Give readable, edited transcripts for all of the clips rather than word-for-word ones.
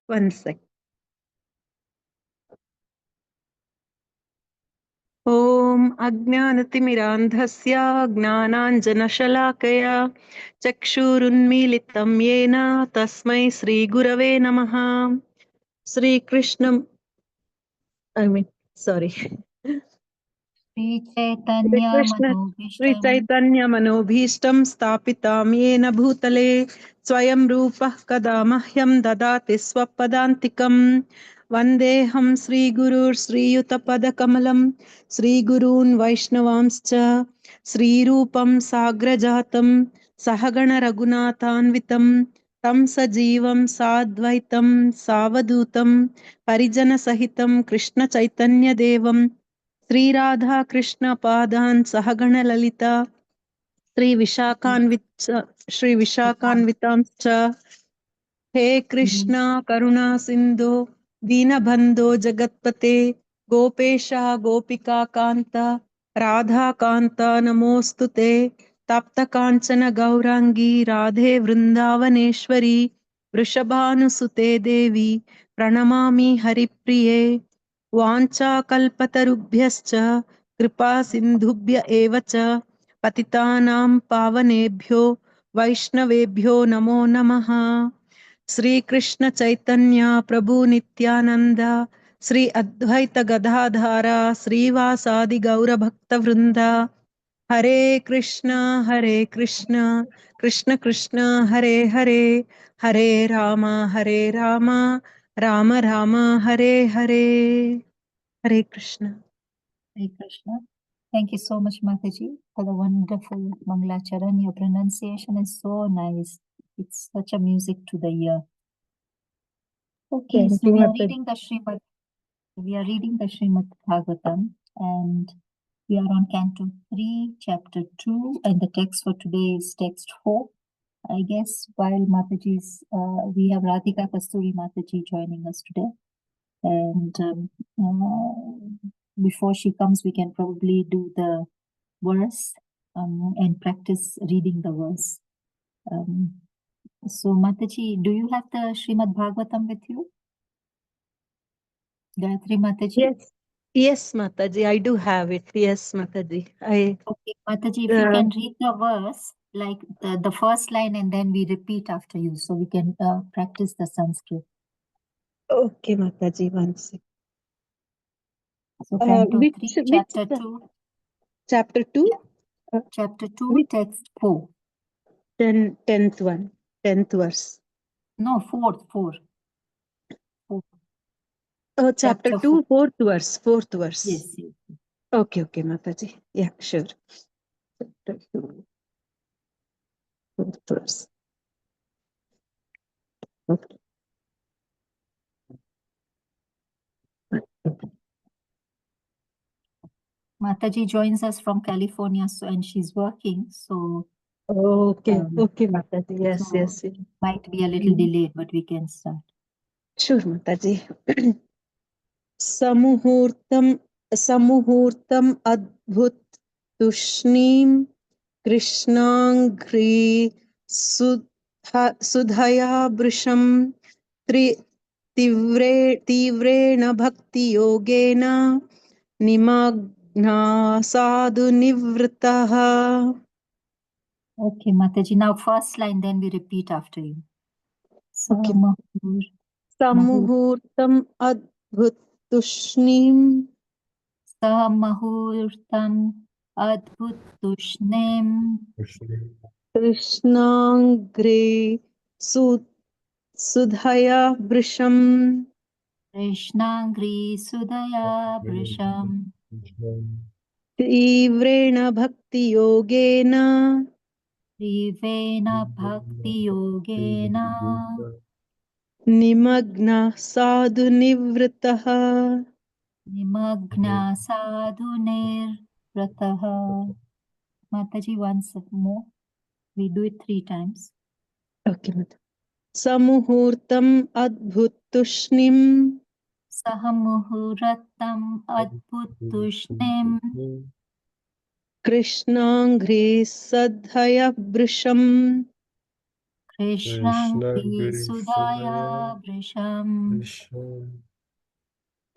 One sec. ॐ अज्ञानतिमिरान्धस्य ज्ञानाञ्जनशलाकया चक्षुरुन्मीलितं येन तस्मै श्रीगुरवे नमः। श्रीकृष्णं I mean, sorry. श्रीचैतन्यमनोभीष्टं श्रीचैतन्यमनोभीष्टं स्थापितां येन भूतले स्वयं रूपः कदा मह्यं ददाति स्वपदान्तिकं वन्देऽहं श्रीगुरुर्श्रीयुतपदकमलं श्रीगुरून् वैष्णवांश्च श्रीरूपं साग्रजातं सहगणरघुनाथान्वितं तं सजीवं साद्वैतं सावधूतं परिजनसहितं कृष्णचैतन्यदेवं श्रीराधा कृष्ण पादान् सहगणललिता श्रीविशाखान्वितांश्च हे कृष्णा करुणा सिन्धो दीनबन्धो जगत्पते गोपेश गोपिका कान्त राधा कान्त नमोऽस्तु ते तप्तकाञ्चन गौराङ्गी राधे वृन्दावनेश्वरी वृषभानुसुते देवी प्रणमामि हरिप्रिये वाञ्छाकल्पतरुभ्यश्च कृपा सिन्धुभ्य एव च पतितानां पावनेभ्यो वैष्णवेभ्यो नमो नमः। श्रीकृष्ण चैतन्य प्रभु नित्यानंद श्री अद्वैत गदाधार श्रीवासादि गौरभक्तवृंद हरे कृष्ण कृष्ण कृष्ण हरे हरे हरे राम राम राम हरे हरे। हरे Krishna. Hare Krishna. Thank you so much, Mataji, for the wonderful Mangalacharan. Your pronunciation is so nice. It's such a music to the ear. Okay, Thank so you, we are Mataji. reading the Srimad Bhagavatam, and we are on Canto 3, Chapter 2, and the text for today is text 4. I guess while we have Radhika Kasturi Mataji joining us today, and before she comes, we can probably do the verse and practice reading the verse. So Mataji, do you have the Srimad Bhagavatam with you? Gayatri Mataji? Yes, Mataji, I do have it. Yes, Mataji. Okay, Mataji, if you can read the verse, like the first line, and then we repeat after you, so we can practice the Sanskrit. Okay, Mataji, one second. So Canto 3, Chapter 2. Chapter 2? Chapter 2, text 4. 10th one, 10th verse. No, fourth. Oh, chapter Chapter 2, 4. fourth verse. Yes. Okay, Mataji. Yeah, sure. Chapter 2, fourth verse. Okay. Mataji joins us from California, so and she's working, so Okay, Mataji. Yes, so yes. might be a little delayed, but we can start. Sure, Mataji. समुहूर्तम् अद्भुत तुष्णीं कृष्णाङ्घ्रि सुधया वृषं तीव्रेण भक्तियोगेन निमग्ना साधु निवृत्तः. Okay, Mataji. Now first line, then we repeat after you. समुहूर्तम् अद्भुत तुष्णीं Samahurtam adbhut tushnem कृष्णाङ्घ्रि सुधया वृषम् Krishnangri Sudaya Brisham तीव्रेण भक्तियोगेन Rivena Bhakti Yogena निमग्नः Sadhu निवृत्तः. Nimagna Sadhunir Vrataha. Mataji, once more. We do it 3 times. Okay, समुहूर्तम् अद्भुत तुष्णीं Sahamuhuratam Adbhut Tushnem कृष्णाङ्घ्रि सधया वृषम् Krishnam Sudaya Sudaya Vrisham Visham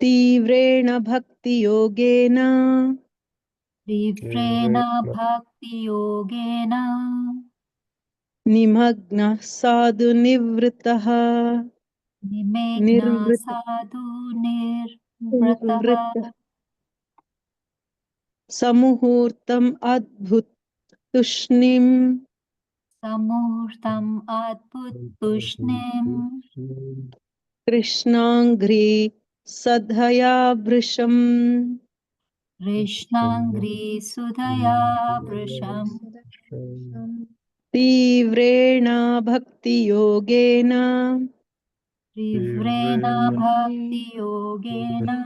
तीव्रेण भक्तियोगेन Tivrena Bhakti Yogena निमग्नः साधु निवृत्तः Nimegna Sadhu Nirvrataha निर्वृत्तः समुहूर्तम् अद्भुत तुष्णिम् Samurtam Adbhut Tushnim कृष्णाङ्घ्रि सधया भृशम् Krishnangri Sudaya Vrisham तीव्रेण भक्तियोगेन Tivrena Bhakti Yogena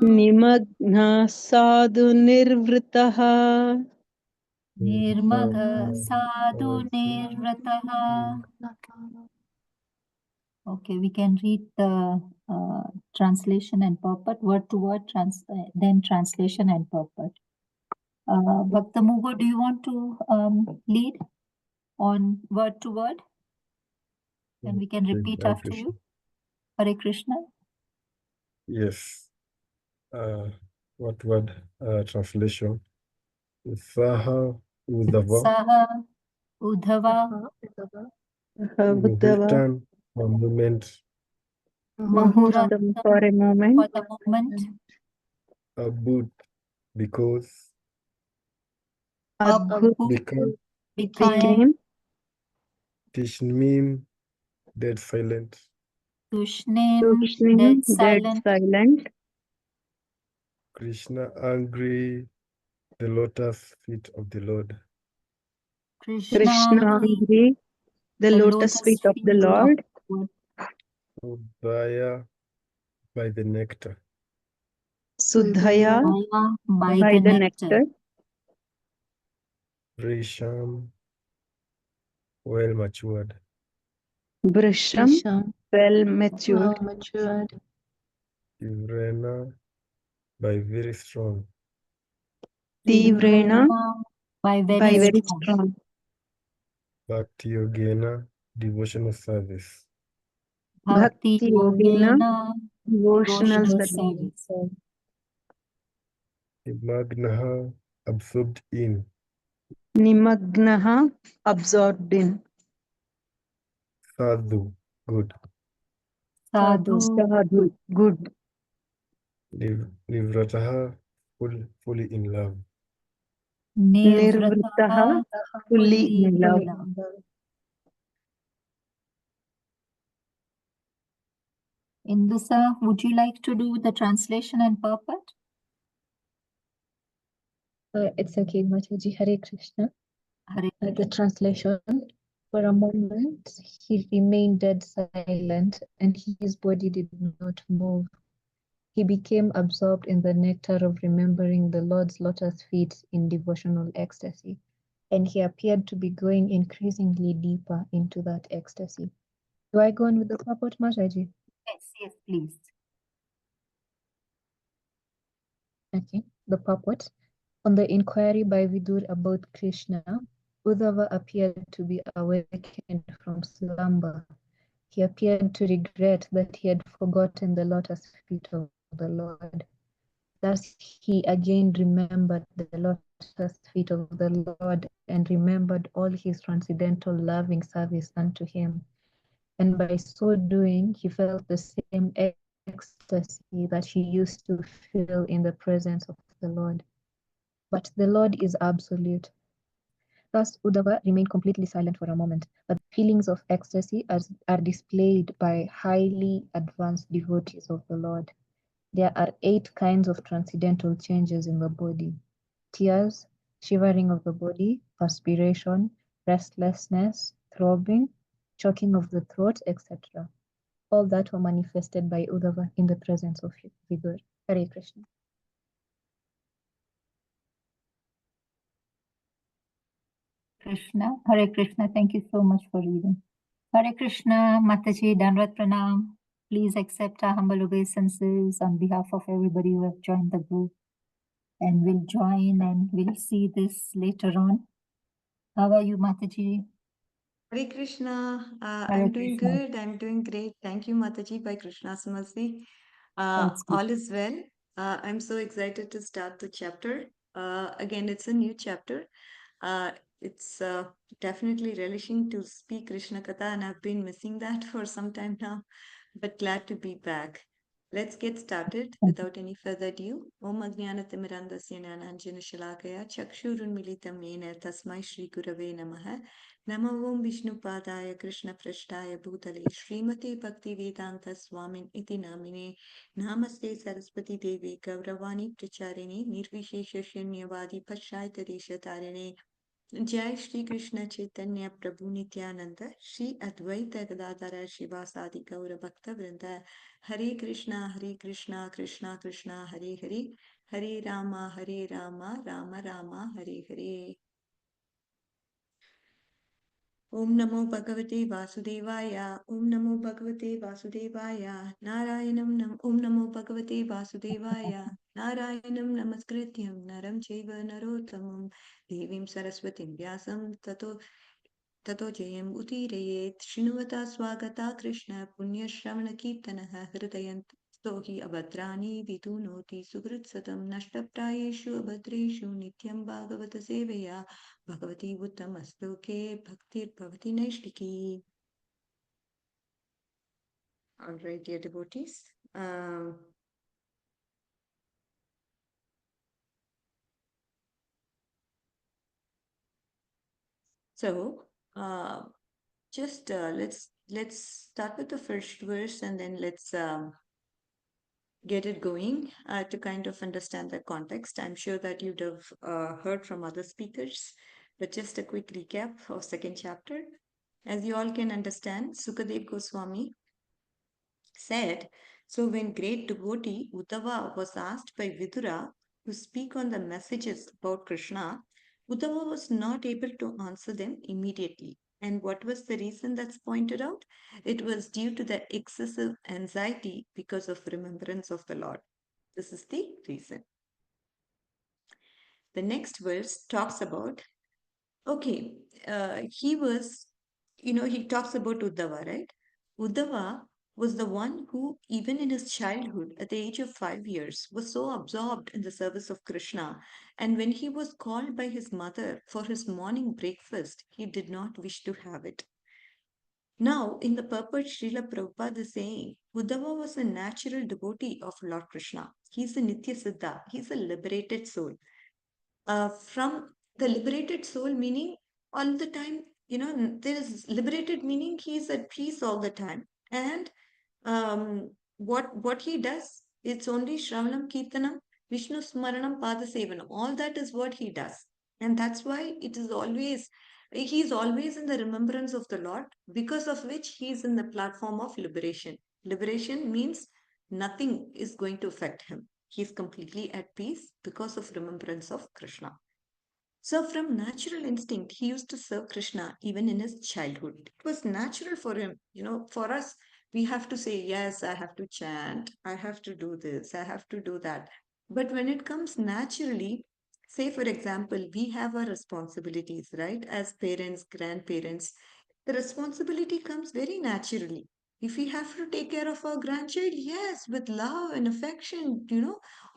निमग्नः Sadhu निर्वृतः Nirmagha Sadhu Nirvrataha. Okay, we can read the translation and purport, word to word, then translation and purport. Bhakta Mugo, do you want to lead on word to word? And we can repeat Hare after Krishna. you. Hare Krishna. Yes. What word translation? Saha Udava Saha Udhava बुद्धवा Muhurtan, a moment, मुहूर्तं Mahuratam for a moment for the moment. Abud, because, अद्भुत Abhu become, became became Tishmim, dead silent, Tushnim, Tushnim dead dead silent. silent Krishna angry, the lotus feet of the Lord. Krishna, Krishna angry the the lotus feet of the feet of Lord Lord. Ubaya by the nectar. Sudhaya Maya by by the the nectar. nectar Risham, well matured. Brisham well matured Ivrena, by very strong. Tivrena By by very very strong. strong Bhakti Yogena, devotional service. Bhakti Bhakti Yogena Yogena, devotional devotional service service. Magnaha, absorbed in. Nimagnaha absorbed in Sadhu, good. Sadhu, Sadhu good Nivrataha, fully in love. Nirvritaha Nirvrataha, fully fully in love in love. Indusa, would you like to do the translation and purport? It's okay, Mataji. Hare Krishna. Hare The translation. For a moment, he remained dead silent, and his body did not move. He became absorbed in the nectar of remembering the Lord's lotus feet in devotional ecstasy, and he appeared to be going increasingly deeper into that ecstasy. Do I go on with the purport, Mataji? Yes, please. Okay, the purport. On the inquiry by Vidur about Krishna, Uddhava appeared to be awakened from slumber. He appeared to regret that he had forgotten the lotus feet of the Lord. Thus he again remembered the lotus feet of the Lord and remembered all his transcendental loving service unto him. And by so doing, he felt the same ecstasy that he used to feel in the presence of the Lord. But the Lord is absolute. Thus, Uddhava remained completely silent for a moment, but feelings of ecstasy are displayed by highly advanced devotees of the Lord. There are 8 kinds of transcendental changes in the body: tears, shivering of the body, perspiration, restlessness, throbbing, choking of the throat, etc. All that were manifested by Uddhava in the presence of Vidur. Hare Krishna. Krishna, Hare Krishna. Thank you so much for reading. Hare Krishna, Mataji, Danrat Pranam. Please accept our humble obeisances on behalf of everybody who have joined the group and will join and will see this later on. How are you, Mataji? Hare Krishna. Hare I'm doing Krishna. good. I'm doing great. Thank you, Mataji, by Krishna's mercy. That's good. All is well. I'm so excited to start the chapter. Again, it's a new chapter. Uh, it's definitely relishing to speak Krishna Katha, and I've been missing that for some time now, but glad to be back. Let's get started Thank you. without any further ado. Om Ajnanatimirandasya Jnananjana Shalakaya Chakshurunmilitam Yena Tasmai Shri Gurave Namaha Namo Om Vishnupadaya Krishna Prashtaya Bhutale Srimati Bhakti Vedanta Swamin Iti Namine Namaste Saraswati Devi Gauravani Pracharini Nirvishesha Shunyavadi Pashaita Deshatarine Jai Shri Krishna Chaitanya Prabhu Nityananda Shri Advaita Gadadara Shivasadi Gaura Bhakta Vrinda Hare Krishna Krishna Krishna Hare Hare Hare Rama Rama Rama Hare Hare Om Namo Bhagavate Vasudevaya Om Namo Bhagavate Vasudevaya Om Namo Bhagavate Vasudevaya Narayanam Namaskrityam Naram Chaiva Narottamam Devim Saraswatim Vyasam Tato Jayam Utirayet Shrinuvata Swagata Krishna Punya Shravana Kirtanaha Hridayant Stohi Abhadrani Vidunoti Sugrit Satam Nashtaprayeshu Abhadreshu Nityam Bhagavata Seveya Bhagavati Uttamastoke Bhaktir Bhavati Naishtiki. All right, dear devotees. So, just let's start with the first verse and then let's get it going to kind of understand the context. I'm sure that you'd have heard from other speakers, but just a quick recap of second chapter. As you all can understand, Sukadev Goswami said, so when great devotee Uddhava was asked by Vidura to speak on the messages about Krishna, Uddhava was not able to answer them immediately. And what was the reason that's pointed out? It was due to the excessive anxiety because of remembrance of the Lord. This is the reason. The next verse talks about, okay, he talks about Uddhava, right? Uddhava was the one who, even in his childhood, at the age of 5 years, was so absorbed in the service of Krishna. And when he was called by his mother for his morning breakfast, he did not wish to have it. Now, in the purport, Srila Prabhupada is saying, Uddhava was a natural devotee of Lord Krishna. He's a Nitya Siddha. He's a liberated soul. From the liberated soul, meaning all the time, there is liberated meaning he's at peace all the time. And what he does, it's only Shravanam Kirtanam, Vishnu Smaranam Padasevanam. All that is what he does. And that's why he's always in the remembrance of the Lord, because of which he is in the platform of liberation. Liberation means nothing is going to affect him. He is completely at peace because of remembrance of Krishna. So, from natural instinct, he used to serve Krishna even in his childhood. It was natural for him. For us, we have to say, yes, I have to chant, I have to do this, I have to do that. But when it comes naturally, say, for example, we have our responsibilities, right? As parents, grandparents, the responsibility comes very naturally. If we have to take care of our grandchild, yes, with love and affection,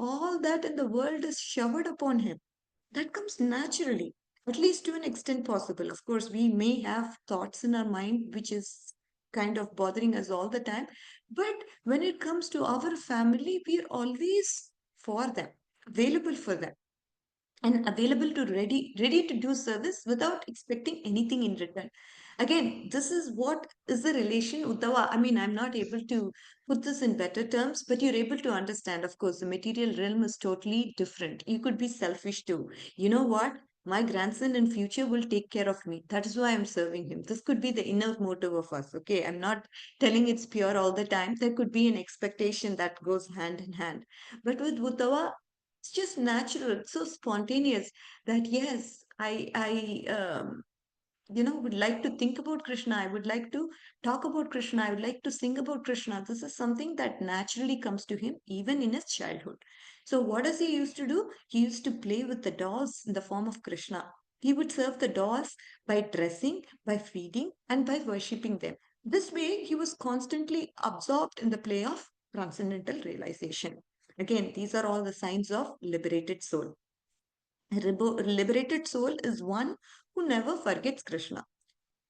all that in the world is showered upon him. That comes naturally, at least to an extent possible. Of course, we may have thoughts in our mind which is kind of bothering us all the time. But when it comes to our family, we are always for them, available for them, and available to ready to do service without expecting anything in return. Again, this is what is the relation Uddhava. I mean, I'm not able to put this in better terms, but you're able to understand. Of course, the material realm is totally different. You could be selfish too. You know what? My grandson in future will take care of me. That is why I'm serving him. This could be the inner motive of us. Okay, I'm not telling it's pure all the time. There could be an expectation that goes hand in hand. But with Uddhava, it's just natural. It's so spontaneous that yes, I would like to think about Krishna. I would like to talk about Krishna. I would like to sing about Krishna. This is something that naturally comes to him even in his childhood. So what does he used to do? He used to play with the dolls in the form of Krishna. He would serve the dolls by dressing, by feeding, and by worshipping them. This way, he was constantly absorbed in the play of transcendental realization. Again, these are all the signs of liberated soul. A liberated soul is one who never forgets Krishna.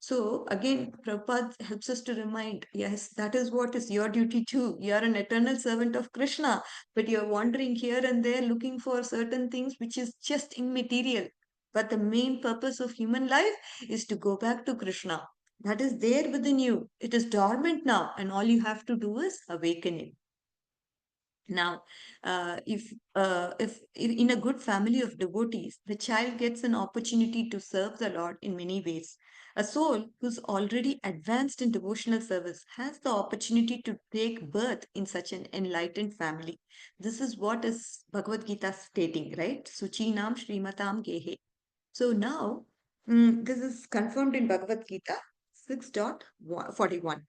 So again, Prabhupada helps us to remind, yes, that is what is your duty too. You are an eternal servant of Krishna, but you're wandering here and there looking for certain things which is just immaterial. But the main purpose of human life is to go back to Krishna. That is there within you. It is dormant now, and all you have to do is awaken it. Now, if in a good family of devotees, the child gets an opportunity to serve the Lord in many ways. A soul who's already advanced in devotional service has the opportunity to take birth in such an enlightened family. This is what is Bhagavad Gita stating, right? Suchinam Srimatam Gehe. So now, this is confirmed in Bhagavad Gita 6.41.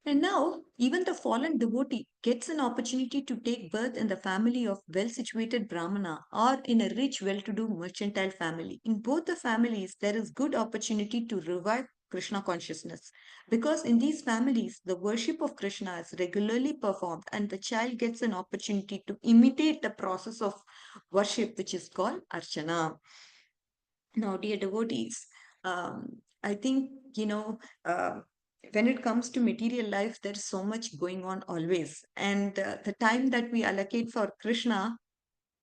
And now, even the fallen devotee gets an opportunity to take birth in the family of well situated Brahmana or in a rich, well to do mercantile family. In both the families, there is good opportunity to revive Krishna consciousness because in these families, the worship of Krishna is regularly performed and the child gets an opportunity to imitate the process of worship, which is called Archana. Now, dear devotees, I think, when it comes to material life, there's so much going on always. And the time that we allocate for Krishna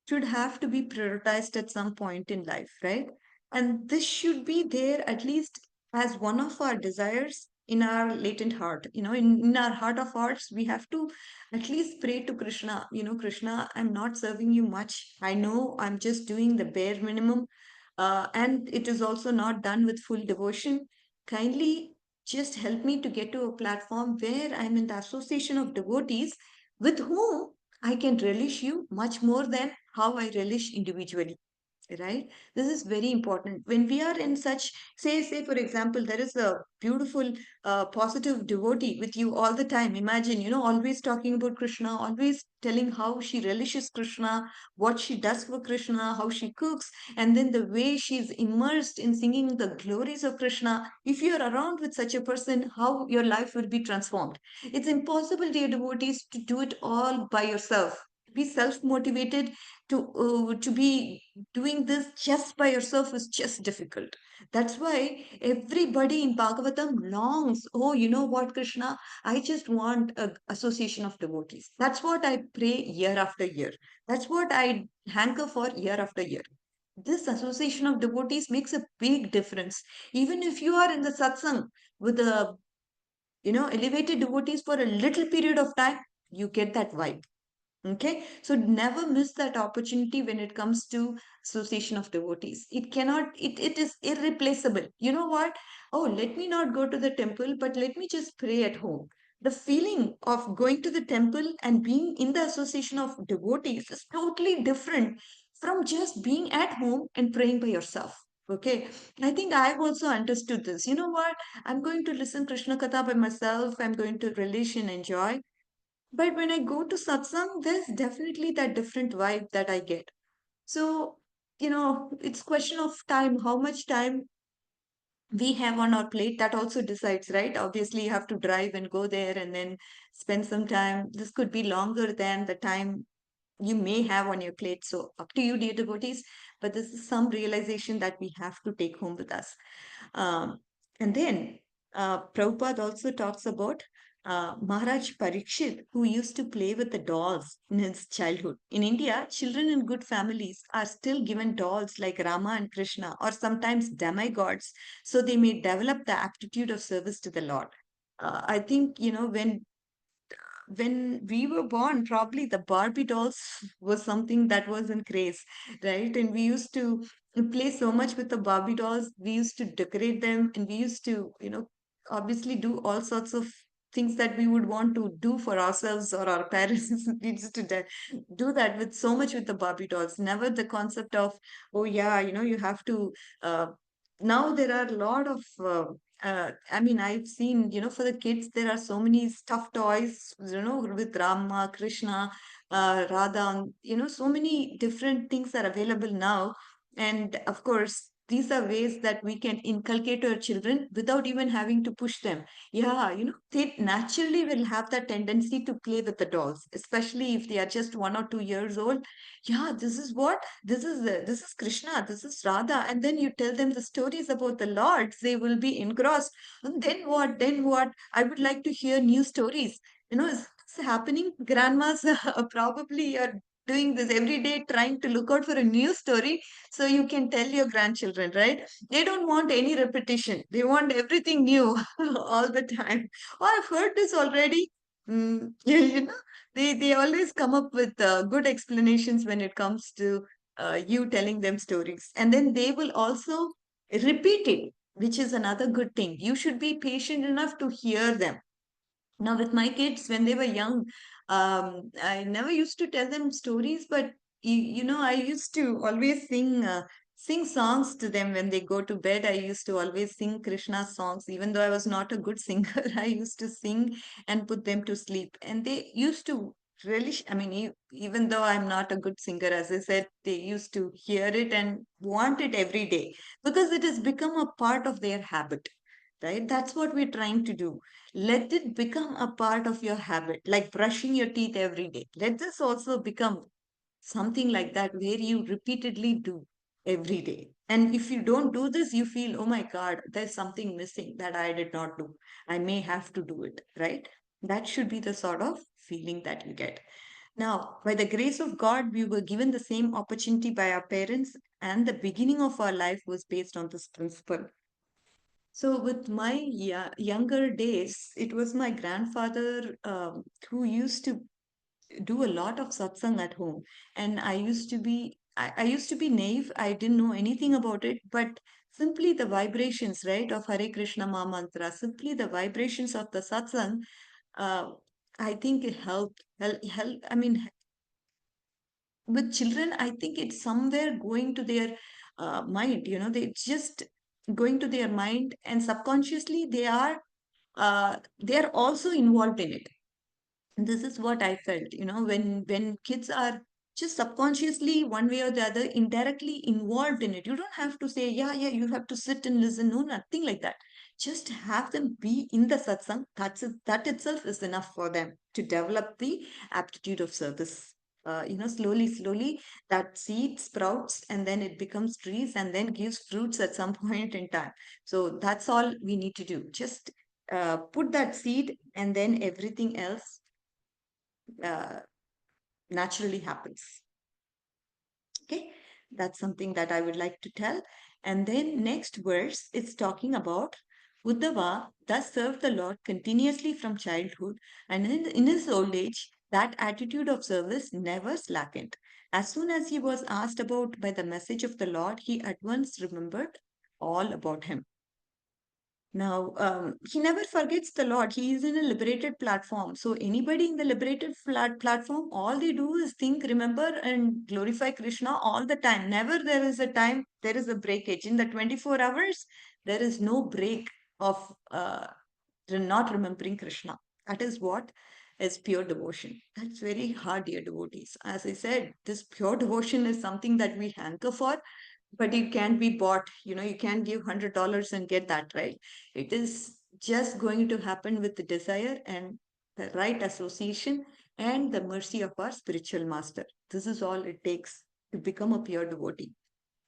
should have to be prioritized at some point in life, right? And this should be there at least as one of our desires in our latent heart. In our heart of hearts, we have to at least pray to Krishna. Krishna, I'm not serving you much. I know I'm just doing the bare minimum. And it is also not done with full devotion. Kindly just help me to get to a platform where I'm in the association of devotees with whom I can relish you much more than how I relish individually. Right? This is very important. When we are in such, say, for example, there is a beautiful, positive devotee with you all the time. Imagine, always talking about Krishna, always telling how she relishes Krishna, what she does for Krishna, how she cooks, and then the way she's immersed in singing the glories of Krishna. If you're around with such a person, how your life will be transformed. It's impossible, dear devotees, to do it all by yourself. Be self-motivated to be doing this just by yourself is just difficult. That's why everybody in Bhagavatam longs, oh, you know what, Krishna, I just want a association of devotees. That's what I pray year after year. That's what I hanker for year after year. This association of devotees makes a big difference. Even if you are in the satsang with a elevated devotees for a little period of time, you get that vibe. Okay, so never miss that opportunity when it comes to association of devotees. It is irreplaceable. You know what? Oh, let me not go to the temple, but let me just pray at home. The feeling of going to the temple and being in the association of devotees is totally different from just being at home and praying by yourself. Okay, I think I've also understood this. You know what? I'm going to listen Krishna Katha by myself. I'm going to relish and enjoy. But when I go to satsang, there's definitely that different vibe that I get. So, it's question of time, how much time we have on our plate, that also decides, right? Obviously, you have to drive and go there and then spend some time. This could be longer than the time you may have on your plate. So up to you, dear devotees. But this is some realization that we have to take home with us. And then Prabhupada also talks about Maharaj Parikshit, who used to play with the dolls in his childhood. In India, children in good families are still given dolls like Rama and Krishna, or sometimes demigods, so they may develop the aptitude of service to the Lord. I think, when we were born, probably the Barbie dolls was something that was in craze, right? And we used to play so much with the Barbie dolls. We used to decorate them and we used to, obviously do all sorts of things that we would want to do for ourselves or our parents. We used to do that with so much with the Barbie dolls. Never the concept of, oh yeah, you have to, now there are a lot of I mean, I've seen, for the kids, there are so many stuffed toys, with Rama, Krishna, Radha, so many different things are available now. And of course, These are ways that we can inculcate our children without even having to push them. Yeah, they naturally will have that tendency to play with the dolls, especially if they are just 1 or 2 years old. Yeah, this is Krishna, this is Radha, and then you tell them the stories about the lords, they will be engrossed. And then what? Then what? I would like to hear new stories. Is this happening? Grandmas probably are doing this every day, trying to look out for a new story so you can tell your grandchildren, right? They don't want any repetition. They want everything new all the time. Oh, I've heard this already. They always come up with good explanations when it comes to you telling them stories. And then they will also repeat it, which is another good thing. You should be patient enough to hear them. Now, with my kids, when they were young, I never used to tell them stories, but I used to always sing songs to them when they go to bed. I used to always sing Krishna songs, even though I was not a good singer. I used to sing and put them to sleep, and they used to relish. I mean, even though I'm not a good singer, as I said, they used to hear it and want it every day because it has become a part of their habit. Right? That's what we're trying to do. Let it become a part of your habit, like brushing your teeth every day. Let this also become something like that where you repeatedly do every day. And if you don't do this, you feel, oh my God, there's something missing that I did not do. I may have to do it, right? That should be the sort of feeling that you get. Now, by the grace of God, we were given the same opportunity by our parents, and the beginning of our life was based on this principle. So, with my younger days, it was my grandfather who used to do a lot of satsang at home, and I used to be naive. I didn't know anything about it, but simply the vibrations, right, of Hare Krishna Ma mantra, simply the vibrations of the satsang, uh, I think it helped. I mean, with children, I think it's somewhere going to their mind. They just going to their mind, and subconsciously they are also involved in it. This is what I felt, when kids are just subconsciously one way or the other indirectly involved in it. You don't have to say, yeah, yeah, you have to sit and listen. No, nothing like that. Just have them be in the satsang. That's it. That itself is enough for them to develop the aptitude of service. Slowly, slowly, that seed sprouts and then it becomes trees and then gives fruits at some point in time. So that's all we need to do. Just put that seed and then everything else uh, naturally happens. Okay, that's something that I would like to tell. And then next verse is talking about Uddhava thus served the Lord continuously from childhood, and in his old age, that attitude of service never slackened. As soon as he was asked about by the message of the Lord, he at once remembered all about him. Now, he never forgets the Lord. He is in a liberated platform. So, anybody in the liberated platform, all they do is think, remember, and glorify Krishna all the time. Never there is a time, there is a breakage. In the 24 hours, there is no break of not remembering Krishna. That is what is pure devotion. That's very hard, dear devotees. As I said, this pure devotion is something that we hanker for, but it can't be bought. You can't give $100 and get that, right? It is just going to happen with the desire and the right association and the mercy of our spiritual master. This is all it takes to become a pure devotee.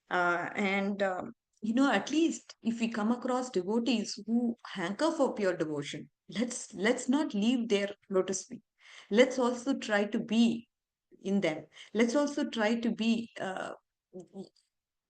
And at least if we come across devotees who hanker for pure devotion, let's not leave their lotus feet. Let's also try to be in them. Let's also try to be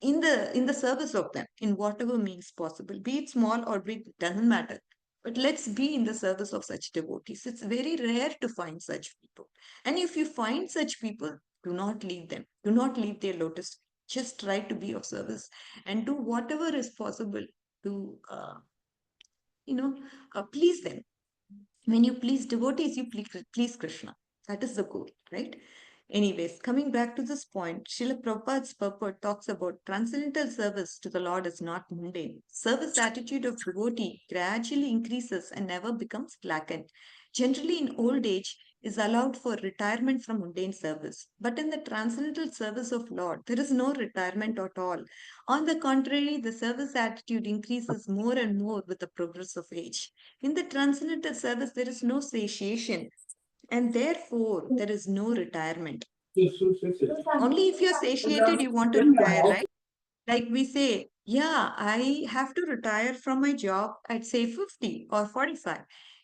in the service of them in whatever means possible, be it small or big, doesn't matter. But let's be in the service of such devotees. It's very rare to find such people. And if you find such people, do not leave them. Do not leave their lotus. Just try to be of service and do whatever is possible to, please them. When you please devotees, you please Krishna. That is the goal, right? Anyways, coming back to this point, Srila Prabhupada's purport talks about transcendental service to the Lord is not mundane. Service attitude of devotee gradually increases and never becomes slackened. Generally, in old age, is allowed for retirement from mundane service. But in the transcendental service of Lord, there is no retirement at all. On the contrary, the service attitude increases more and more with the progress of age. In the transcendental service, there is no satiation, and therefore there is no retirement. Only if you're satiated, you want to retire, right? Like we say, yeah, I have to retire from my job at say 50 or 45.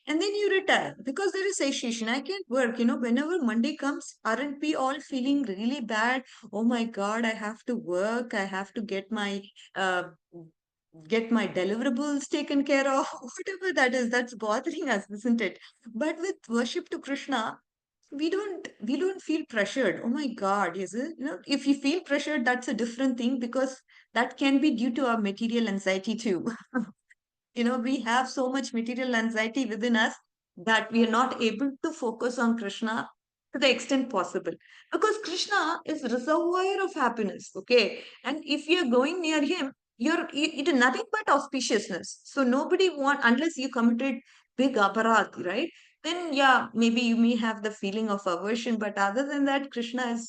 And then you retire because there is satiation. I can't work. Whenever Monday comes, aren't we all feeling really bad? Oh my God, I have to work. I have to uh, get my deliverables taken care of. Whatever that is, that's bothering us, isn't it? But with worship to Krishna, we don't feel pressured. Oh my God, is it? If you feel pressured, that's a different thing, because that can be due to our material anxiety too. We have so much material anxiety within us that we are not able to focus on Krishna to the extent possible, because Krishna is reservoir of happiness. Okay, and if you're going near him, it is nothing but auspiciousness. So nobody want, unless you committed big aparadh, right? Then yeah, maybe you may have the feeling of aversion, but other than that, Krishna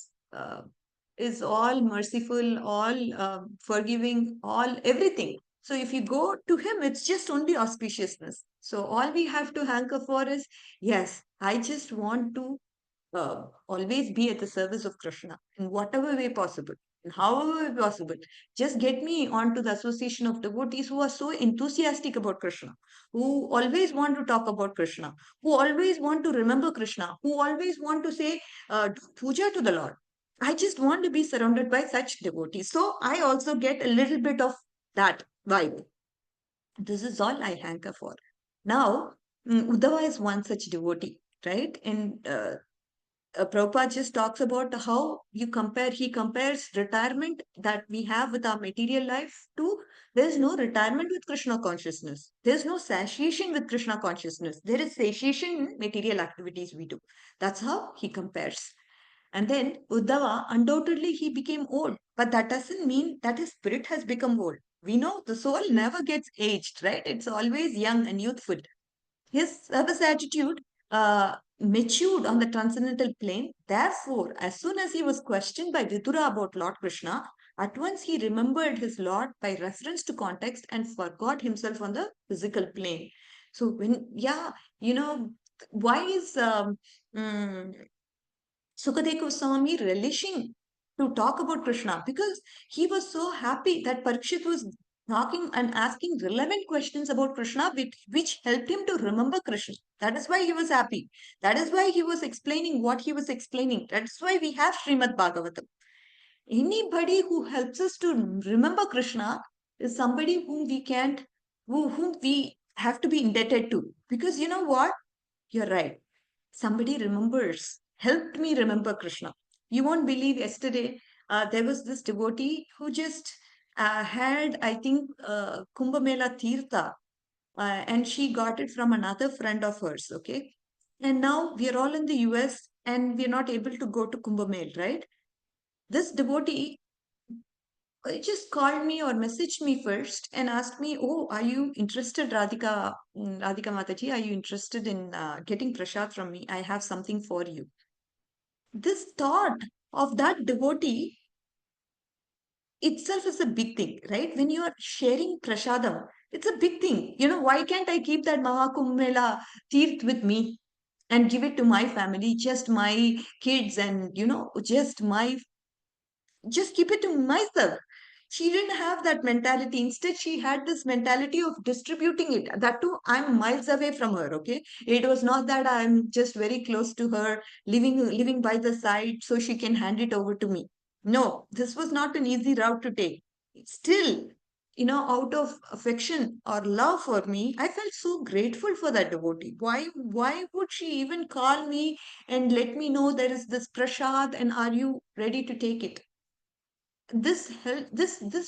is all merciful, all forgiving, all everything. So if you go to him, it's just only auspiciousness. So all we have to hanker for is, yes, I just want to always be at the service of Krishna in whatever way possible, in however way possible. Just get me onto the association of devotees who are so enthusiastic about Krishna, who always want to talk about Krishna, who always want to remember Krishna, who always want to say do puja to the Lord. I just want to be surrounded by such devotees. So I also get a little bit of that vibe. This is all I hanker for. Now, Uddhava is one such devotee, right? And Prabhupada just talks about how he compares retirement that we have with our material life to, there's no retirement with Krishna consciousness. There's no satiation with Krishna consciousness. There is satiation in material activities we do. That's how he compares. And then Uddhava, undoubtedly he became old, but that doesn't mean that his spirit has become old. We know the soul never gets aged, right? It's always young and youthful. His service attitude matured on the transcendental plane. Therefore, as soon as he was questioned by Vidura about Lord Krishna, at once he remembered his Lord by reference to context and forgot himself on the physical plane. So why is Sukadeva Goswami relishing to talk about Krishna? Because he was so happy that Parikshit was talking and asking relevant questions about Krishna, which helped him to remember Krishna. That is why he was happy. That is why he was explaining what he was explaining. That's why we have Srimad Bhagavatam. Anybody who helps us to remember Krishna is somebody whom we have to be indebted to. Because you know what? You're right. Somebody helped me remember Krishna. You won't believe, yesterday there was this devotee who just had, I think, Kumbh Mela Tirtha, and she got it from another friend of hers. Okay. And now we are all in the US and we are not able to go to Kumbh Mela, right? This devotee just called me or messaged me first and asked me, "Oh, are you interested, Radhika, Radhika Mataji? Are you interested in getting prasad from me? I have something for you." This thought of that devotee itself is a big thing, right? When you are sharing prasadam, it's a big thing. Why can't I keep that Mahakumbh Mela Teerth with me and give it to my family, just my kids, and just keep it to myself? She didn't have that mentality. Instead, she had this mentality of distributing it. That too, I'm miles away from her. Okay, it was not that I'm just very close to her, living by the side, so she can hand it over to me. No, this was not an easy route to take. Still, out of affection or love for me, I felt so grateful for that devotee. Why would she even call me and let me know there is this prasad and are you ready to take it? This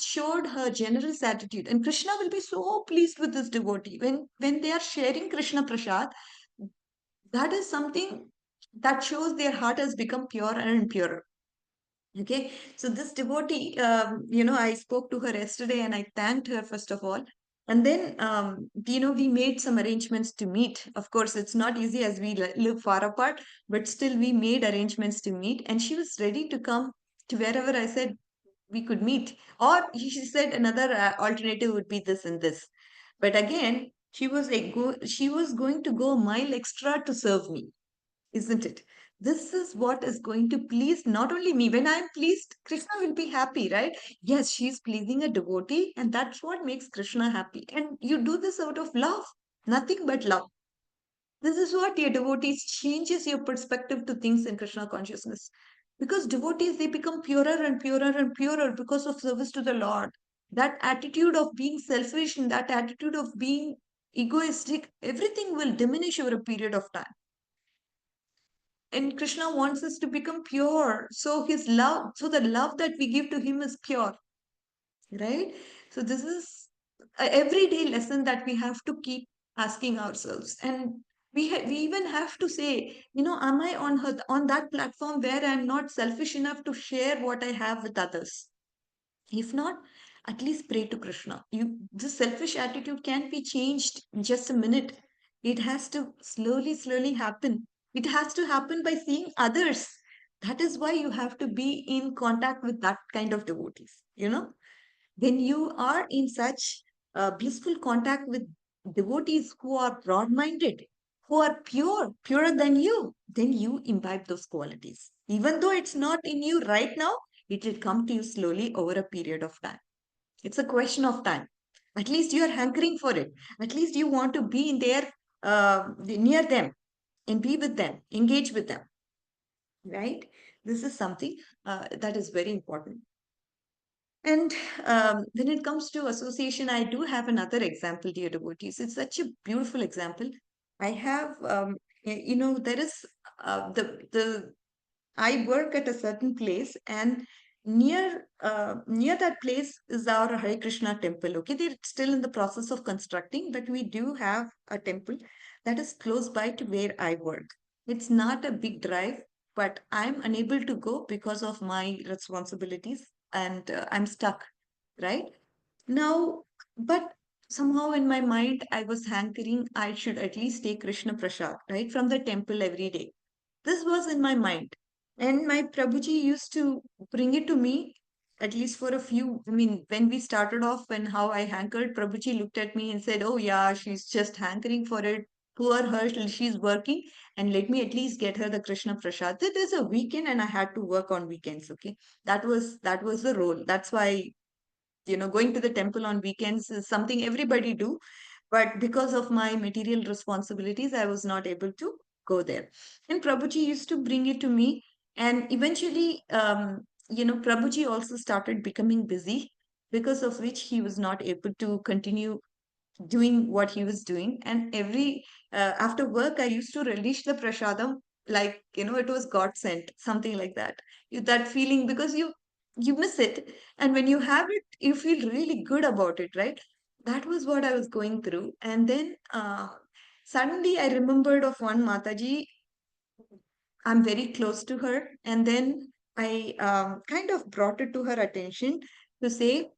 showed her generous attitude, and Krishna will be so pleased with this devotee when they are sharing Krishna prasad. That is something that shows their heart has become pure and purer. Okay, so this devotee, I spoke to her yesterday and I thanked her first of all. And then, we made some arrangements to meet. Of course, it's not easy as we live far apart, but still we made arrangements to meet. And she was ready to come to wherever I said we could meet. Or she said another alternative would be this and this. But again, she was going to go a mile extra to serve me, isn't it? This is what is going to please not only me. When I'm pleased, Krishna will be happy, right? Yes, she's pleasing a devotee, and that's what makes Krishna happy. And you do this out of love, nothing but love. This is what your devotees changes your perspective to things in Krishna consciousness. Because devotees, they become purer and purer and purer because of service to the Lord. That attitude of being selfish and that attitude of being egoistic, everything will diminish over a period of time. And Krishna wants us to become pure. So the love that we give to him is pure, right? So this is a everyday lesson that we have to keep asking ourselves. And we even have to say, am I on that platform where I'm not selfish enough to share what I have with others? If not, at least pray to Krishna. This selfish attitude can't be changed in just a minute. It has to slowly, slowly happen. It has to happen by seeing others. That is why you have to be in contact with that kind of devotees. When you are in such blissful contact with devotees who are broad-minded, who are pure, purer than you, then you imbibe those qualities. Even though it's not in you right now, it will come to you slowly over a period of time. It's a question of time. At least you are hankering for it. At least you want to be in there, near them, and be with them, engage with them, right? This is something that is very important. And when it comes to association, I do have another example, dear devotees. It's such a beautiful example. I have, there is the I work at a certain place, and near that place is our Hare Krishna temple. Okay, they're still in the process of constructing, but we do have a temple that is close by to where I work. It's not a big drive, but I'm unable to go because of my responsibilities, and I'm stuck, right? Now, but somehow in my mind, I was hankering I should at least take Krishna Prasad, right, from the temple every day. This was in my mind. And my Prabhuji used to bring it to me, at least for a few. I mean, when we started off and how I hankered, Prabhuji looked at me and said, "Oh, yeah, she's just hankering for it. Poor her, she's working. And let me at least get her the Krishna Prasad." It is a weekend and I had to work on weekends. Okay. That was the role. That's why, going to the temple on weekends is something everybody do. But because of my material responsibilities, I was not able to go there. And Prabhuji used to bring it to me. And eventually, Prabhuji also started becoming busy, because of which he was not able to continue doing what he was doing. And after work, I used to relish the prasadam like, it was God sent, something like that. That feeling, because you miss it. And when you have it, you feel really good about it, right? That was what I was going through. And then suddenly I remembered of one Mataji. I'm very close to her. And then I kind of brought it to her attention to say,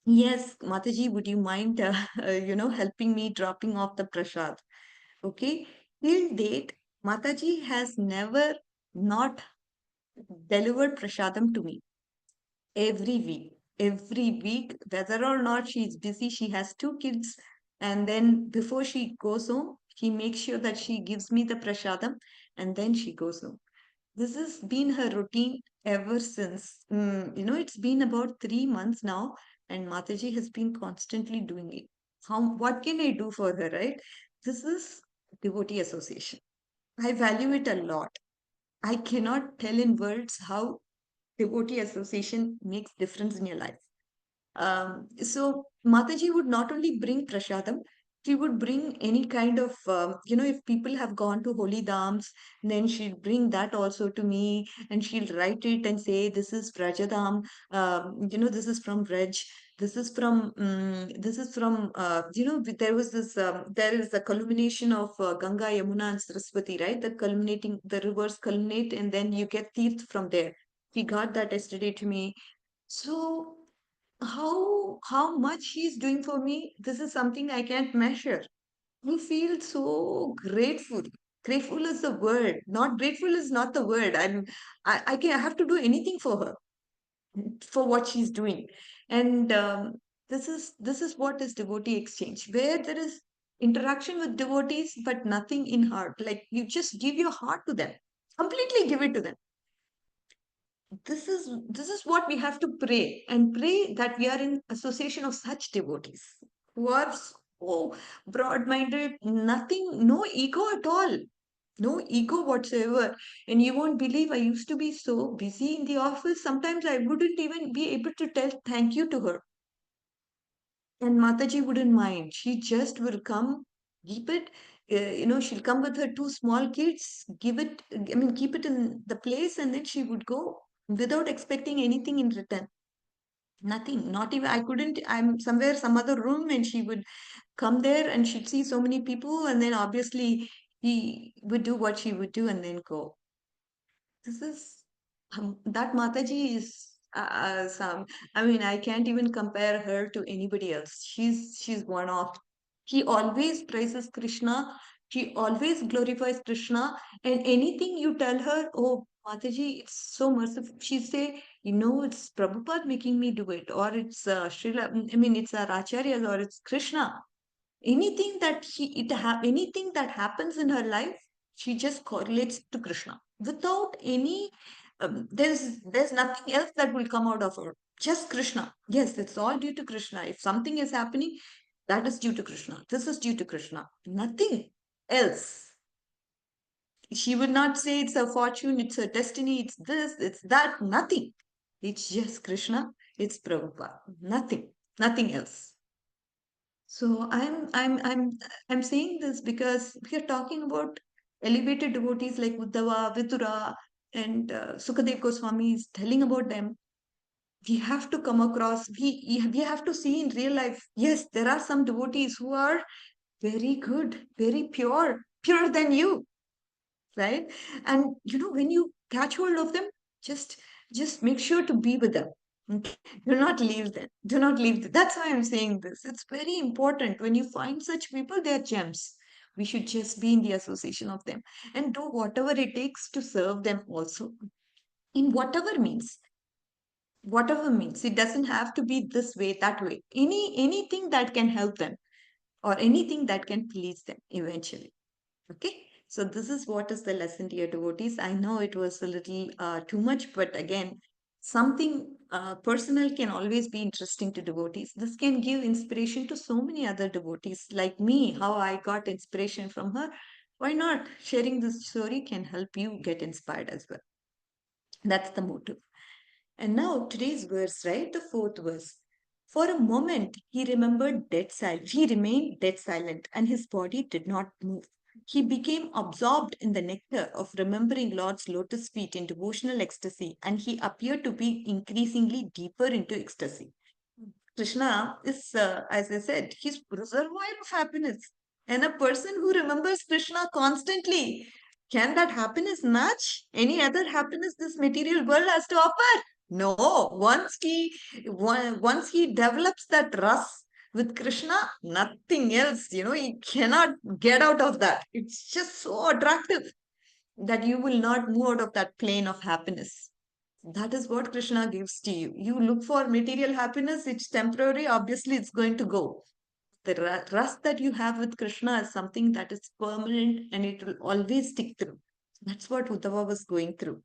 "Yes, Mataji, would you mind, helping me dropping off the prasad?" Okay. Till date, Mataji has never not delivered prasadam to me. Every week, whether or not she's busy, she has two kids. And then before she goes home, she makes sure that she gives me the prasadam, and then she goes home. This has been her routine ever since. It's been about 3 months now, and Mataji has been constantly doing it. What can I do for her, right? This is devotee association. I value it a lot. I cannot tell in words how devotee association makes difference in your life. So Mataji would not only bring prasadam, she would bring any kind of, if people have gone to holy dhams, then she'll bring that also to me, and she'll write it and say, "This is Brajadam, this is from Braj, there is a culmination of Ganga, Yamuna, and Saraswati, right? The rivers culminate, and then you get teeth from there." He got that yesterday to me. So how much he's doing for me, this is something I can't measure. I feel so grateful. Grateful is the word. Not grateful is not the word. I can I have to do anything for her, for what she's doing. And this is what is devotee exchange, where there is interaction with devotees, but nothing in heart. Like you just give your heart to them, completely give it to them. This is what we have to pray, and pray that we are in association of such devotees who are so broad-minded, nothing, no ego at all, no ego whatsoever. And you won't believe, I used to be so busy in the office, sometimes I wouldn't even be able to tell thank you to her. And Mataji wouldn't mind. She just will come, keep it. She'll come with her two small kids, give it, I mean, keep it in the place, and then she would go without expecting anything in return. Nothing, not even, I couldn't, I'm somewhere, some other room, and she would come there and she'd see so many people, and then obviously he would do what she would do and then go. This is that Mataji is some. I mean, I can't even compare her to anybody else. She's one of. She always praises Krishna. She always glorifies Krishna. And anything you tell her, oh Mataji, it's so merciful. She say, it's Prabhupada making me do it, or it's Srila. I mean, it's our acharyas, or it's Krishna. Anything that happens in her life, she just correlates to Krishna without any. There's nothing else that will come out of her. Just Krishna. Yes, it's all due to Krishna. If something is happening, that is due to Krishna. This is due to Krishna. Nothing else. She would not say it's her fortune, it's her destiny, it's this, it's that. Nothing. It's just Krishna. It's Prabhupada. Nothing else. So I'm saying this because we are talking about elevated devotees like Uddhava, Vidura, and Sukadev Goswami is telling about them. We have to come across, we have to see in real life. Yes, there are some devotees who are very good, very pure, purer than you, right? And when you catch hold of them, just just make sure to be with them. Okay? Do not leave them. Do not leave them. That's why I'm saying this. It's very important. When you find such people, they're gems. We should just be in the association of them and do whatever it takes to serve them also, in whatever means. Whatever means. It doesn't have to be this way, that way. Anything that can help them, or anything that can please them eventually. Okay, so this is what is the lesson, dear devotees. I know it was a little too much, but again, something personal can always be interesting to devotees. This can give inspiration to so many other devotees like me, how I got inspiration from her. Why not? Sharing this story can help you get inspired as well. That's the motive. And now today's verse, right? The fourth verse. For a moment, he remembered dead silent. He remained dead silent, and his body did not move. He became absorbed in the nectar of remembering Lord's lotus feet in devotional ecstasy, and he appeared to be increasingly deeper into ecstasy. Krishna is, as I said, he's reservoir of happiness. And a person who remembers Krishna constantly, can that happiness match any other happiness this material world has to offer? No. Once he develops that rus with Krishna, nothing else, he cannot get out of that. It's just so attractive that you will not move out of that plane of happiness. That is what Krishna gives to you. You look for material happiness, it's temporary, obviously, it's going to go. The trust that you have with Krishna is something that is permanent and it will always stick through. That's what Uddhava was going through,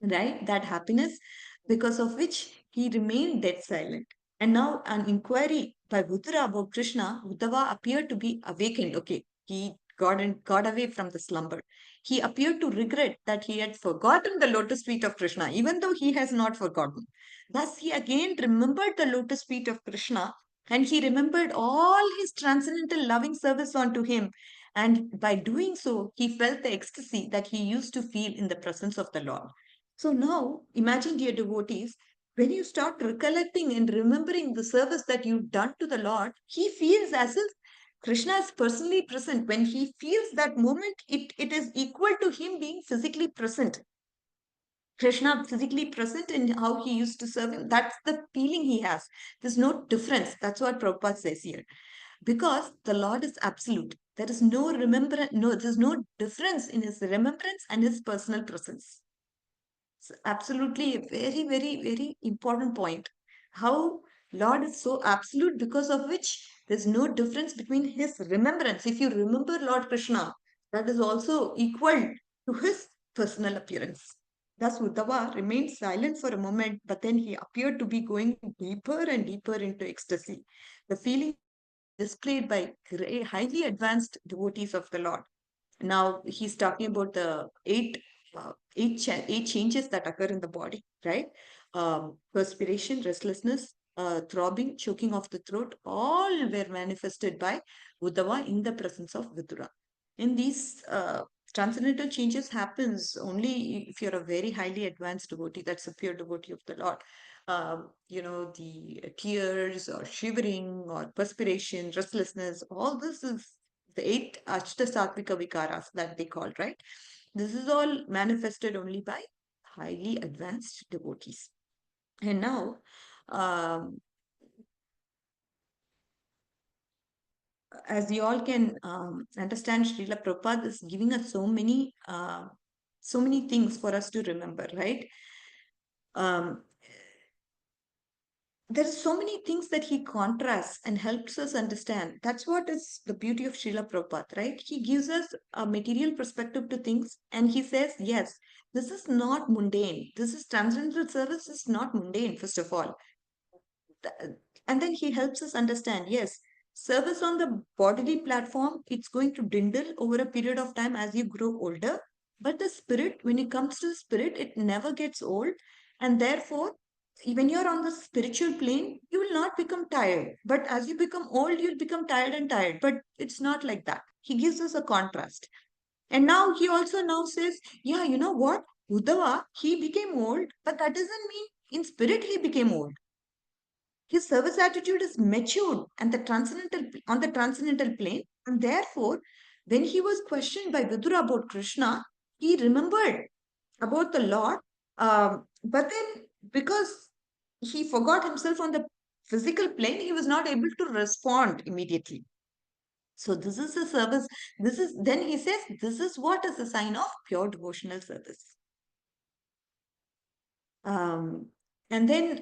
right? That happiness, because of which he remained dead silent. And now, an inquiry by Vidura about Krishna, Uddhava appeared to be awakened. Okay, he got away from the slumber. He appeared to regret that he had forgotten the lotus feet of Krishna, even though he has not forgotten. Thus, he again remembered the lotus feet of Krishna, and he remembered all his transcendental loving service unto him. And by doing so, he felt the ecstasy that he used to feel in the presence of the Lord. So now, imagine, dear devotees, when you start recollecting and remembering the service that you've done to the Lord, he feels as if Krishna is personally present. When he feels that moment, it is equal to him being physically present. Krishna physically present and how he used to serve him. That's the feeling he has. There's no difference. That's what Prabhupada says here. Because the Lord is absolute. There is no remembrance, no, there's no difference in his remembrance and his personal presence. It's absolutely a very, very, very important point. How Lord is so absolute, because of which there's no difference between his remembrance. If you remember Lord Krishna, that is also equal to his personal appearance. Thus, Uddhava remained silent for a moment, but then he appeared to be going deeper and deeper into ecstasy. The feeling displayed by highly advanced devotees of the Lord. Now he's talking about the eight changes that occur in the body, right? Perspiration, restlessness, throbbing, choking of the throat, all were manifested by Uddhava in the presence of Vidura. In these transcendental changes happens only if you're a very highly advanced devotee, that's a pure devotee of the Lord. The tears or shivering or perspiration, restlessness, all this is the eight Ashta Sattvika Vikaras that they call, right? This is all manifested only by highly advanced devotees. And now, um, as you all can understand, Srila Prabhupada is giving us so many things for us to remember, right? There are so many things that he contrasts and helps us understand. That's what is the beauty of Srila Prabhupada, right? He gives us a material perspective to things and he says, yes, this is not mundane. This is transcendental service is not mundane, first of all. And then he helps us understand, yes, service on the bodily platform, it's going to dwindle over a period of time as you grow older. But the spirit, when it comes to the spirit, it never gets old. And therefore, when you're on the spiritual plane, you will not become tired. But as you become old, you'll become tired and tired. But it's not like that. He gives us a contrast. And now he also now says, yeah, you know what? Uddhava, he became old, but that doesn't mean in spirit he became old. His service attitude is matured and on the transcendental plane, and therefore, when he was questioned by Vidura about Krishna, he remembered about the Lord, but then because he forgot himself on the physical plane, he was not able to respond immediately. So this is a service. Then he says, this is what is a sign of pure devotional service. And then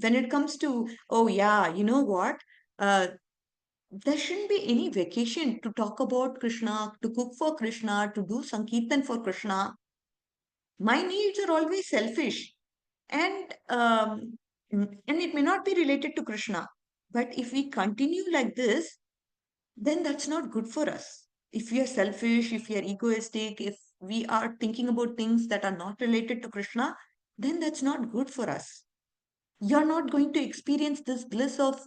when it comes to, oh yeah, you know what? There shouldn't be any vacation to talk about Krishna, to cook for Krishna, to do Sankirtan for Krishna. My needs are always selfish. And it may not be related to Krishna. But if we continue like this, then that's not good for us. If we are selfish, if we are egoistic, if we are thinking about things that are not related to Krishna, then that's not good for us. You're not going to experience this bliss of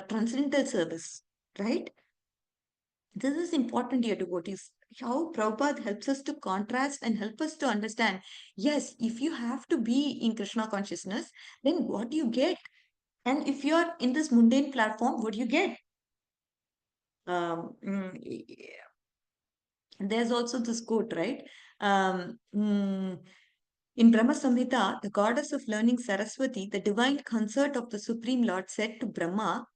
transcendental service, right? This is important, dear devotees. How Prabhupada helps us to contrast and help us to understand. Yes, if you have to be in Krishna consciousness, then what do you get? And if you're in this mundane platform, what do you get? Um, mm, there's also this quote, right? In Brahma Samhita, the goddess of learning Saraswati, the divine consort of the Supreme Lord, said to Brahma,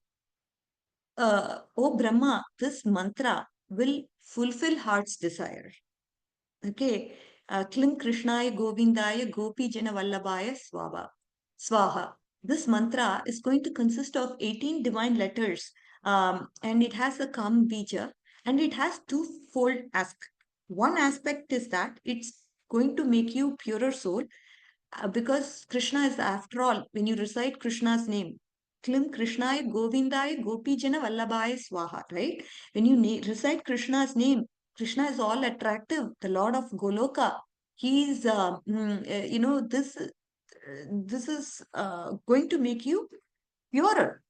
"Oh Brahma, this mantra will fulfill heart's desire." Okay. Klim Krishnaya Govindaya Gopi Jana Vallabhaya Swaha. This mantra is going to consist of 18 divine letters, and it has a Kam Bija, and it has twofold aspect. One aspect is that it's going to make you purer soul, because Krishna is, after all, when you recite Krishna's name, Klim Krishnaya Govindaya Gopi Jana Vallabhaya Swaha, right? When you recite Krishna's name, Krishna is all attractive, the Lord of Goloka. He is, this is going to make you purer.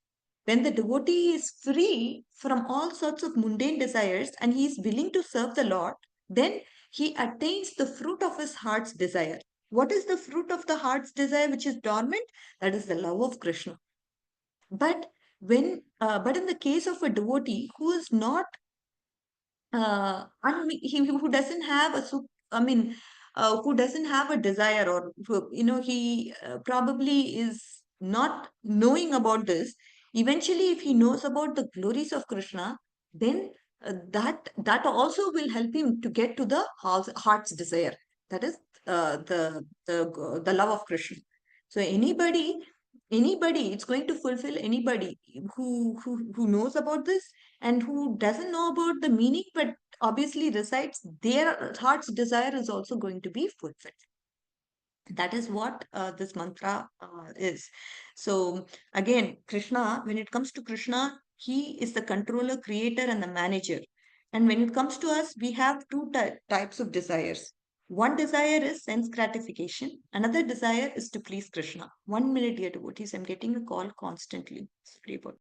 When the devotee is free from all sorts of mundane desires and he is willing to serve the Lord, then he attains the fruit of his heart's desire. What is the fruit of the heart's desire which is dormant? That is the love of Krishna. But but in the case of a devotee who is not, who doesn't have who doesn't have a desire, or he probably is not knowing about this. Eventually, if he knows about the glories of Krishna, then that also will help him to get to the heart's desire. That is the love of Krishna. So anybody, it's going to fulfill anybody who knows about this and who doesn't know about the meaning, but obviously recites, their heart's desire is also going to be fulfilled. That is what this mantra is. So again, Krishna, when it comes to Krishna, he is the controller, creator, and the manager. And when it comes to us, we have two types of desires. One desire is sense gratification. Another desire is to please Krishna. 1 minute, dear devotees. I'm getting a call constantly. Sorry about.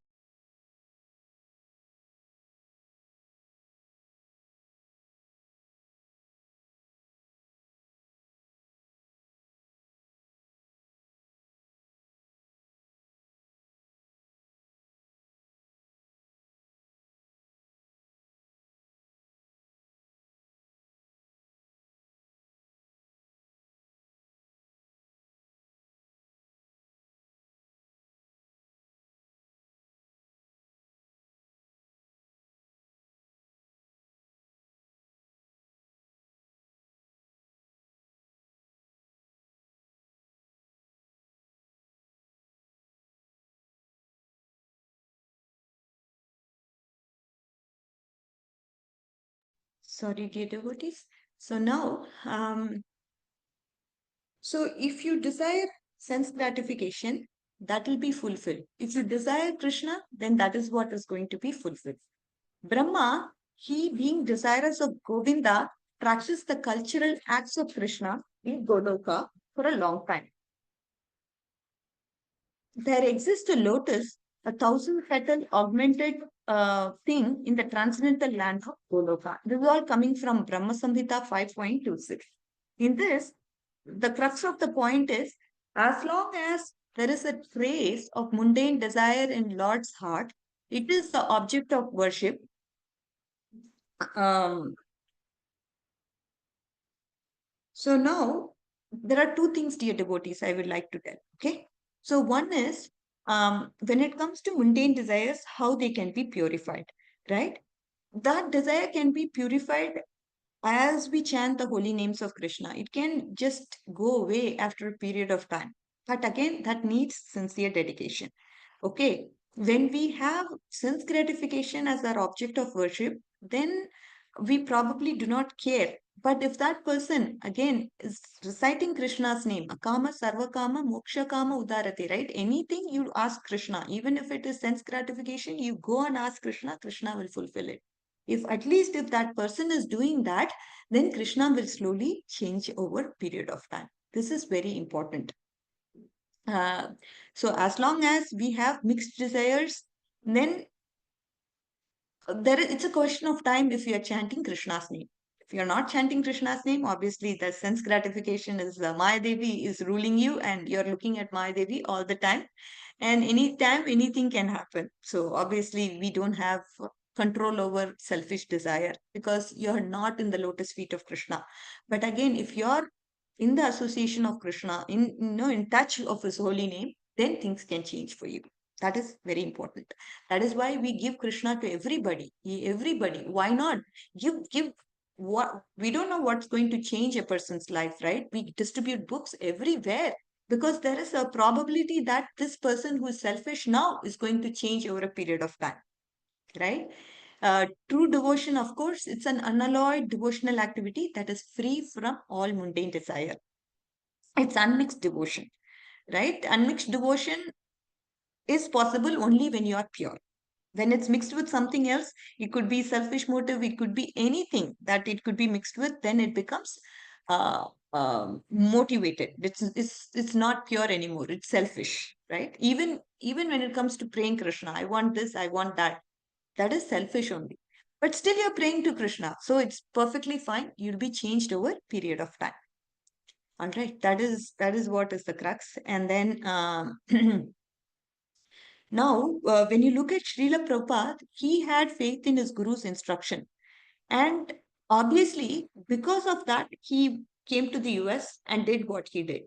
Sorry, dear devotees. So now, so if you desire sense gratification, that will be fulfilled. If you desire Krishna, then that is what is going to be fulfilled. Brahma, he being desirous of Govinda, practiced the cultural acts of Krishna in Goloka for a long time. There exists a lotus, a 1,000-petal augmented thing in the transcendental land of Goloka. This is all coming from Brahma Samhita 5.26. In this, the crux of the point is, as long as there is a trace of mundane desire in Lord's heart, it is the object of worship. So now, there are two things, dear devotees, I would like to tell. Okay. So one is, when it comes to mundane desires, how they can be purified, right? That desire can be purified as we chant the holy names of Krishna. It can just go away after a period of time. But again, that needs sincere dedication. Okay. When we have sense gratification as our object of worship, then we probably do not care. But if that person again is reciting Krishna's name, Akama, Sarvakama, Moksha Kama, Udarati, right? Anything you ask Krishna, even if it is sense gratification, you go and ask Krishna, Krishna will fulfill it. If at least if that person is doing that, then Krishna will slowly change over a period of time. This is very important. So as long as we have mixed desires, then it's a question of time if you are chanting Krishna's name. If you're not chanting Krishna's name, obviously the sense gratification is Maya Devi is ruling you and you're looking at Maya Devi all the time. And anytime, anything can happen. So obviously we don't have control over selfish desire because you're not in the lotus feet of Krishna. But again, if you're in the association of Krishna, in touch of his holy name, then things can change for you. That is very important. That is why we give Krishna to everybody. Everybody. Why not? Give what we don't know what's going to change a person's life, right? We distribute books everywhere because there is a probability that this person who is selfish now is going to change over a period of time, right? True devotion, of course, it's an unalloyed devotional activity that is free from all mundane desire. It's unmixed devotion, right? Unmixed devotion is possible only when you are pure. When it's mixed with something else, it could be selfish motive, it could be anything that it could be mixed with, then it becomes motivated. It's not pure anymore. It's selfish, right? Even when it comes to praying Krishna, I want this, I want that. That is selfish only. But still you're praying to Krishna. So it's perfectly fine. You'll be changed over a period of time. All right. That is what is the crux. And then now, when you look at Srila Prabhupada, he had faith in his guru's instruction. And obviously, because of that, he came to the US and did what he did.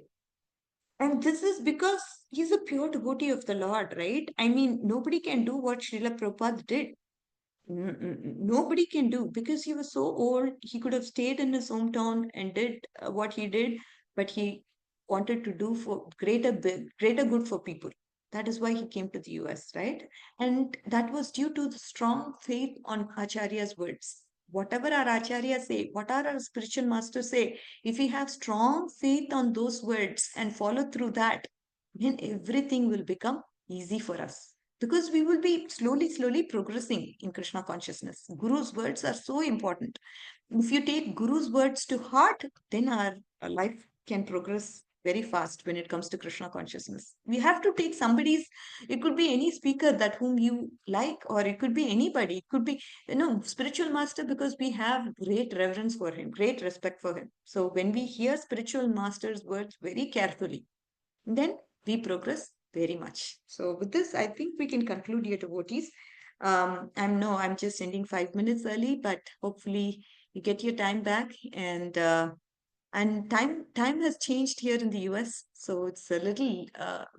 And this is because he's a pure devotee of the Lord, right? I mean, nobody can do what Srila Prabhupada did. Nobody can do, because he was so old. He could have stayed in his hometown and did what he did, but he wanted to do for greater good for people. That is why he came to the US, right? And that was due to the strong faith on Acharya's words. Whatever our Acharya say, what our spiritual masters say, if we have strong faith on those words and follow through that, then everything will become easy for us, because we will be slowly progressing in Krishna consciousness. Guru's words are so important. If you take Guru's words to heart, then our life can progress very fast when it comes to Krishna consciousness. We have to take somebody's, it could be any speaker that whom you like, or it could be anybody. It could be, spiritual master, because we have great reverence for him, great respect for him. So when we hear spiritual master's words very carefully, then we progress very much. So with this, I think we can conclude your devotees. I'm just ending 5 minutes early, but hopefully you get your time back. And time has changed here in the US, so it's a little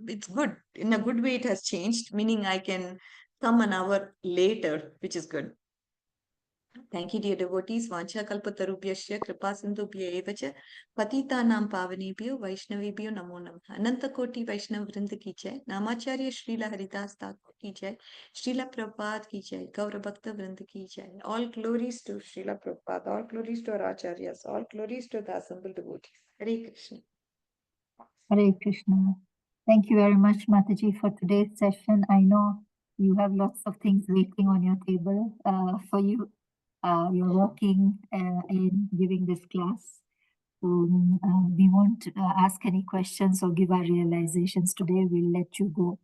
it's good. In a good way it has changed, meaning I can come an hour later, which is good. Thank you, dear devotees. Vancha kalpatarubhyasya kripa sindhubhya eva cha patitanam pavanebhyo vaishnavebhyo namo namah. Ananta koti vaishnav vrinda ki jai. Namacharya Srila Haridas Thakur ki jai. Srila Prabhupada ki jai. Gaura Bhakta vrinda ki jai. All glories to Srila Prabhupada. All glories to our acharyas. All glories to the assembled devotees. Hare Krishna. Hare Krishna. Thank you very much, Mataji, for today's session. I know you have lots of things waiting on your table for you. You're working in giving this class. We won't ask any questions or give our realizations today. We'll let you go.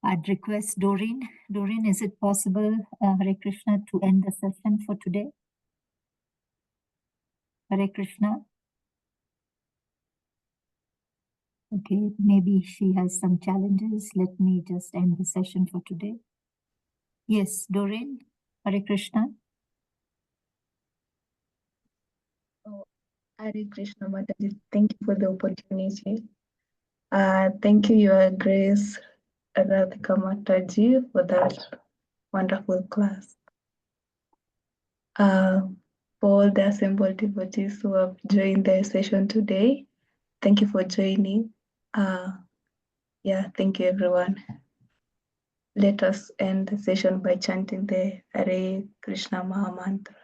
I'd request Doreen. Doreen, is it possible, Hare Krishna, to end the session for today? Hare Krishna. Okay, maybe she has some challenges. Let me just end the session for today. Yes, Doreen, Hare Krishna. Hare Krishna Mataji, thank you for the opportunity. Thank you, Your Grace, Radhika Mataji, for that wonderful class. For all the assembled devotees who have joined the session today, thank you for joining. Thank you, everyone. Let us end the session by chanting the Hare Krishna Maha Mantra.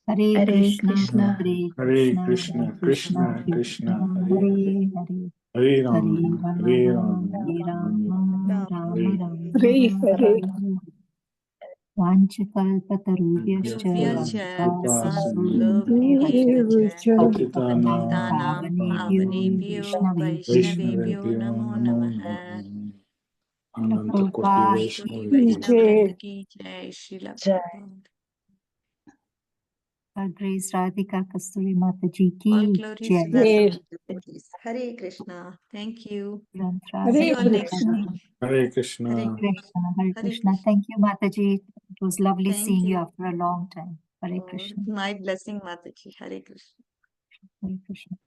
Hare Krishna, Hare Krishna, Krishna Krishna, Hare Hare Hare, Hare, Hare Rama, Hare Rama, Hare Rama Rama, Hare Rama Hare. Rama. Vanchakalpatarubhyascha Kripya Sindhubhyo cha Patitanam Patitanam Pavanebhyo Pavanebhyo Vaishnavebhyo Vaishnavebhyo Vaishnavebhyo Namo Namo Namaha. Namaha. Ananta Koti Prabhupada. Kasturi Vaishnava Vaishnav Ki Vrinda ki jai. Srila Prabhupada. Our Grace Radhika Kasturi Mataji All ki glories to the jai. Yes. assembled devotees. Hare Krishna. Thank you. Mantra. See Hare you all next Krishna. week. Hare Hare Krishna. Hare Krishna. Hare Hare Krishna. Krishna. Thank you, Mataji. It was lovely Thank seeing you you. after a long time. Hare Oh, Krishna. my blessing, Mataji. Hare Krishna. Hare Krishna.